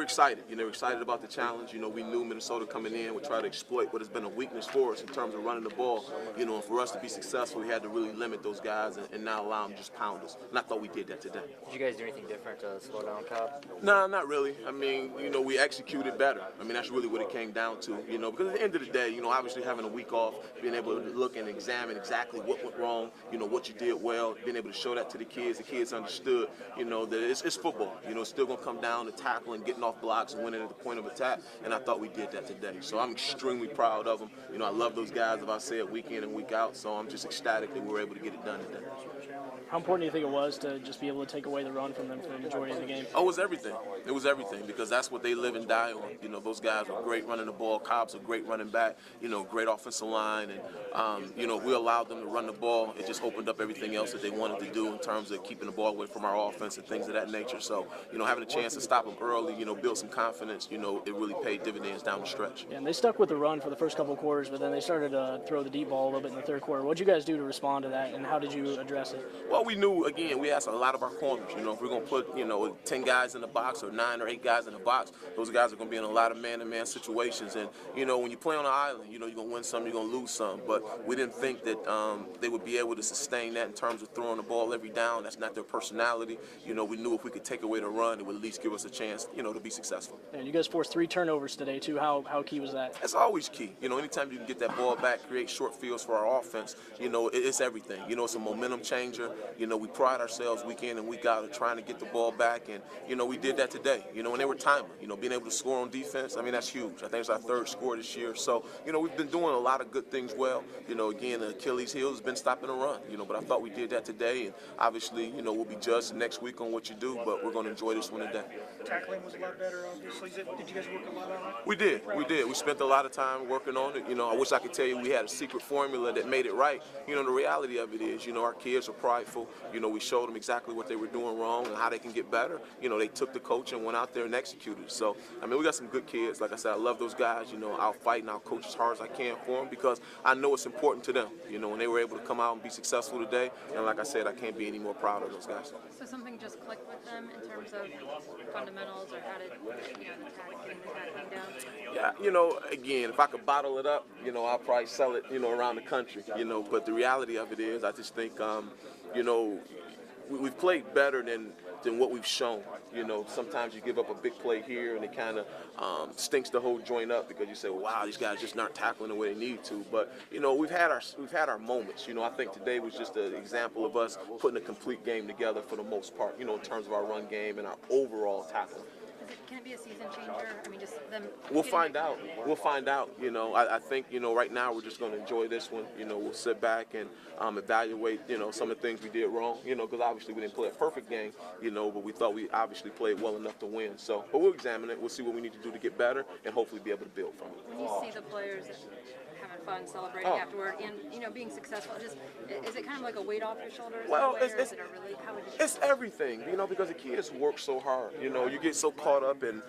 excited. We're excited about the challenge. We knew Minnesota coming in would try to exploit what has been a weakness for us in terms of running the ball. And for us to be successful, we had to really limit those guys and not allow them to just pound us. And I thought we did that today. Did you guys do anything different to slow down Cobb? No, not really. We executed better. That's really what it came down to. Because at the end of the day, obviously having a week off, being able to look and examine exactly what went wrong, what you did well, being able to show that to the kids understood, that it's football. It's still going to come down to tackling, getting off blocks, and winning at the point of attack, and I thought we did that today. So I'm extremely proud of them. I love those guys, as I said, week in and week out, so I'm just ecstatic that we were able to get it done today. How important do you think it was to just be able to take away the run from them for the majority of the game? Oh, it was everything. It was everything, because that's what they live and die on. Those guys were great running the ball. Cobb's a great running back, great offensive line, and, if we allowed them to run the ball, it just opened up everything else that they wanted to do in terms of keeping the ball away from our offense and things of that nature. So, having a chance to stop them early, build some confidence, it really paid dividends down the stretch. Yeah, and they stuck with the run for the first couple of quarters, but then they started to throw the deep ball a little bit in the third quarter. What did you guys do to respond to that, and how did you address it? Well, we knew, again, we asked a lot of our corners. If we're going to put, 10 guys in the box or 9 or 8 guys in the box, those guys are going to be in a lot of man-to-man situations. And, when you play on an island, you're going to win some, you're going to lose some. But we didn't think that they would be able to sustain that in terms of throwing the ball every down. That's not their personality. We knew if we could take away the run, it would at least give us a chance, to be successful. And you guys forced 3 turnovers today, too. How key was that? That's always key. Anytime you can get that ball back, create short fields for our offense, it's everything. It's a momentum changer. We pride ourselves week in and week out of trying to get the ball back, and, we did that today. And they were timely. Being able to score on defense, that's huge. I think it's our 3rd score this year. So, we've been doing a lot of good things well. Again, the Achilles heel has been stopping the run, but I thought we did that today, and obviously, we'll be judged next week on what you do, but we're going to enjoy this one today. Tackling was a lot better, obviously. Did you guys work a lot on it? We did. We spent a lot of time working on it. I wish I could tell you we had a secret formula that made it right. The reality of it is, our kids are prideful. We showed them exactly what they were doing wrong and how they can get better. They took the coach and went out there and executed. So, we got some good kids. Like I said, I love those guys. I'll fight and I'll coach as hard as I can for them because I know it's important to them. And they were able to come out and be successful today. And like I said, I can't be any more proud of those guys. So something just clicked with them in terms of fundamentals or how to, getting the tackling down? Yeah, again, if I could bottle it up, I'll probably sell it, around the country, But the reality of it is, I just think, we've played better than what we've shown. Sometimes you give up a big play here and it kind of stinks the whole joint up because you say, wow, these guys just aren't tackling the way they need to. But we've had our moments. I think today was just an example of us putting a complete game together for the most part. In terms of our run game and our overall tackling. Can it be a season changer? Just them. We'll find out. We'll find out. I think right now we're just going to enjoy this one. We'll sit back and evaluate some of the things we did wrong. Because obviously we didn't play a perfect game. But we thought we obviously played well enough to win. So, but we'll examine it. We'll see what we need to do to get better and hopefully be able to build from it. When you see the players having fun, celebrating afterward, and being successful, is it kind of like a weight off your shoulders? Well, or is it a relief? How would you it's everything, because the kids work so hard. You get so caught up in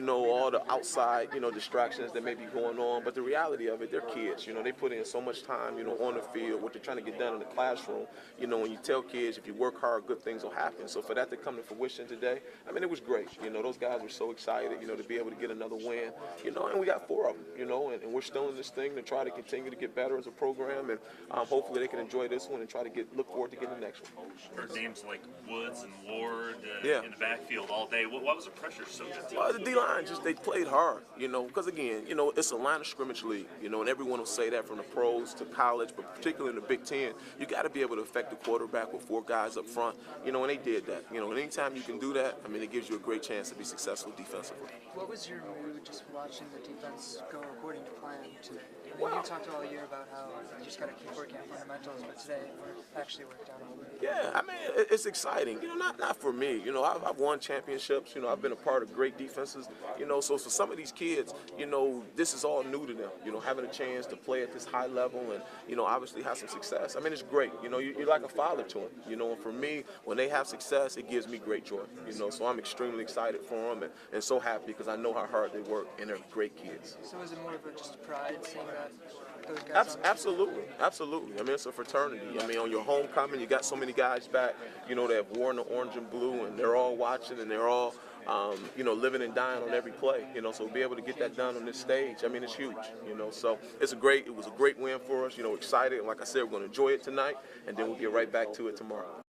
all the outside, distractions that may be going on. But the reality of it, they're kids. They put in so much time, on the field, what they're trying to get done in the classroom. When you tell kids, if you work hard, good things will happen. So for that to come to fruition today, it was great. Those guys were so excited, to be able to get another win. And we got 4 of them, and we're still in this thing to try to continue to get better as a program. And hopefully they can enjoy this one and try to look forward to getting the next one. Heard names like Woods and Ward in the backfield all day. What was the pressure so good? Well, the D-line, they played hard, because again, it's a line of scrimmage league, and everyone will say that from the pros to college, but particularly in the Big Ten, you got to be able to affect the quarterback with 4 guys up front, and they did that. And anytime you can do that, it gives you a great chance to be successful defensively. What was your mood just watching the defense go according to plan today? Well, you talked all year about how you just got to keep working on fundamentals, but today it actually worked out all right. Yeah, it's exciting. Not for me. I've won championships. I've been a part of great defenses. So for some of these kids, this is all new to them. Having a chance to play at this high level and, obviously have some success. It's great. You're like a father to them. And for me, when they have success, it gives me great joy. So I'm extremely excited for them and so happy because I know how hard they work and they're great kids. So is it more of just pride seeing that? Those guys absolutely. It's a fraternity. On your homecoming, you got so many guys back, that have worn the orange and blue, and they're all watching, and they're all you know, living and dying on every play. You know, so be able to get that done on this stage, I mean, it's huge. You know, so it was a great win for us. You know, excited, and like I said, we're going to enjoy it tonight, and then we'll get right back to it tomorrow.